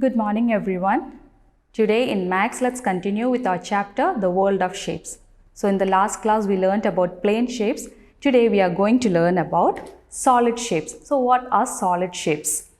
Good morning everyone. Today in Maths, let's continue with our chapter, The World of Shapes. So in the last class, we learned about plane shapes. Today we are going to learn about solid shapes. So what are solid shapes?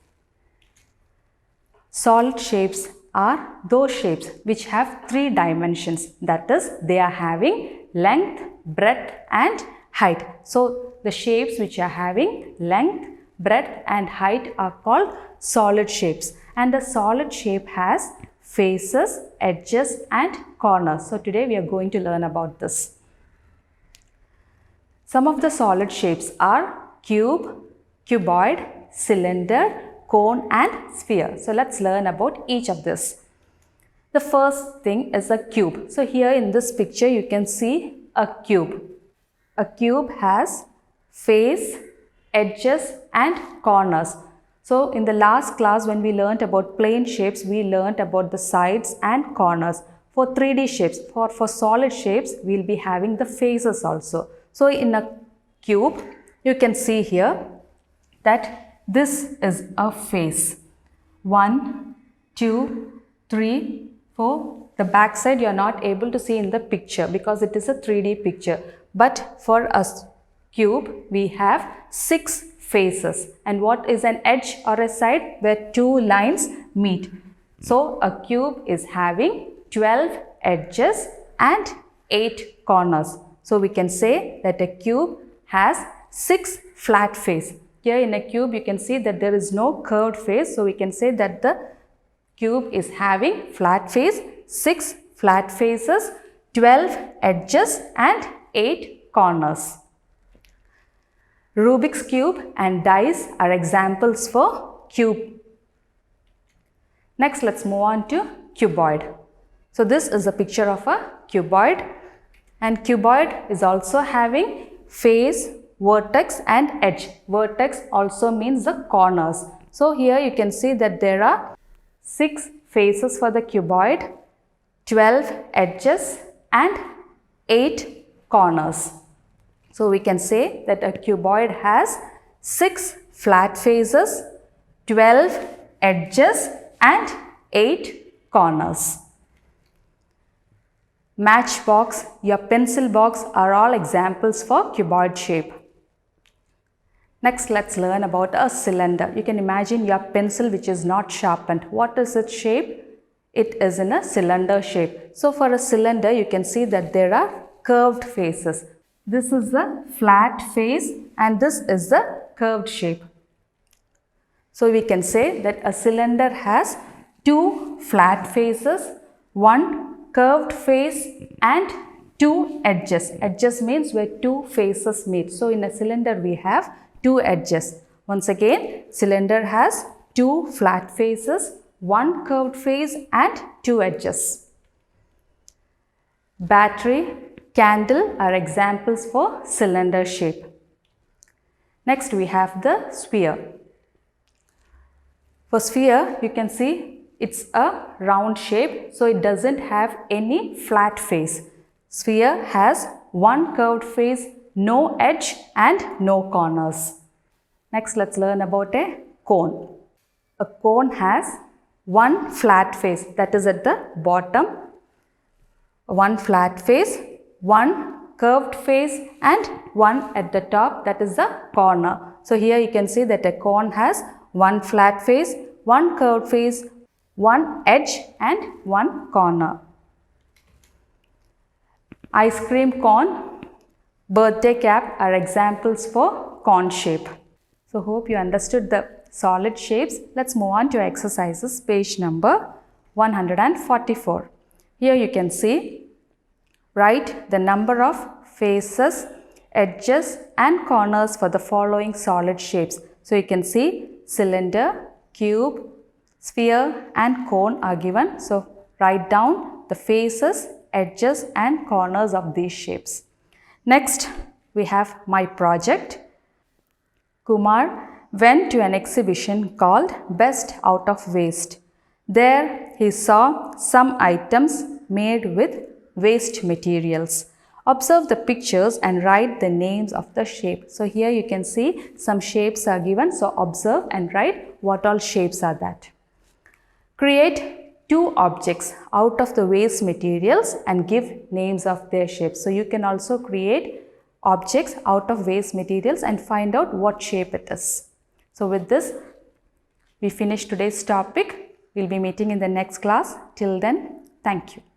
Solid shapes are those shapes which have three dimensions. That is, they are having length, breadth and height. So the shapes which are having length, breadth and height are called solid shapes. And the solid shape has faces, edges and corners. So today we are going to learn about this. Some of the solid shapes are cube, cuboid, cylinder, cone and sphere. So let's learn about each of this. The first thing is a cube. So here in this picture you can see a cube. A cube has face, edges and corners. So in the last class when we learnt about plane shapes, we learnt about the sides and corners. For 3D shapes, for solid shapes, we will be having the faces also. So in a cube, you can see here that this is a face. 1, 2, 3, 4. The back side you are not able to see in the picture because it is a 3D picture. But for a cube, we have 6 faces. And what is an edge or a side? Where 2 lines meet. So a cube is having 12 edges and 8 corners. So we can say that a cube has 6 flat faces. Here in a cube you can see that there is no curved face. So we can say that the cube is having flat face, 6 flat faces, 12 edges and 8 corners. Rubik's cube and dice are examples for cube. Next, let's move on to cuboid. So this is a picture of a cuboid, and cuboid is also having face, vertex and edge. Vertex also means the corners. So here you can see that there are 6 faces for the cuboid, 12 edges and 8 corners. So we can say that a cuboid has 6 flat faces, 12 edges and 8 corners. Matchbox, your pencil box are all examples for cuboid shape. Next, let's learn about a cylinder. You can imagine your pencil which is not sharpened. What is its shape? It is in a cylinder shape. So for a cylinder, you can see that there are curved faces. This is the flat face and this is the curved shape. So we can say that a cylinder has 2 flat faces, 1 curved face and 2 edges. Edges means where 2 faces meet. So in a cylinder we have 2 edges. Once again, cylinder has 2 flat faces, 1 curved face and 2 edges. Battery, candle are examples for cylinder shape. Next we have the sphere. For sphere you can see it's a round shape, so it doesn't have any flat face. Sphere has 1 curved face, no edge and no corners. Next let's learn about a cone. A cone has 1 flat face, that is at the bottom, 1 flat face, 1 curved face and 1 at the top, that is the corner. So here you can see that a cone has 1 flat face, 1 curved face, 1 edge and 1 corner. Ice cream cone, birthday cap are examples for cone shape. So hope you understood the solid shapes. Let's move on to exercises, page number 144. Here you can see, write the number of faces, edges and corners for the following solid shapes. So you can see cylinder, cube, sphere and cone are given. So write down the faces, edges and corners of these shapes. Next we have my project. Kumar went to an exhibition called Best Out of Waste. There he saw some items made with waste materials. Observe the pictures and write the names of the shape. So here you can see some shapes are given. So observe and write what all shapes are that. Create two objects out of the waste materials and give names of their shapes. So you can also create objects out of waste materials and find out what shape it is. So with this, we finish today's topic. We'll be meeting in the next class. Till then, thank you.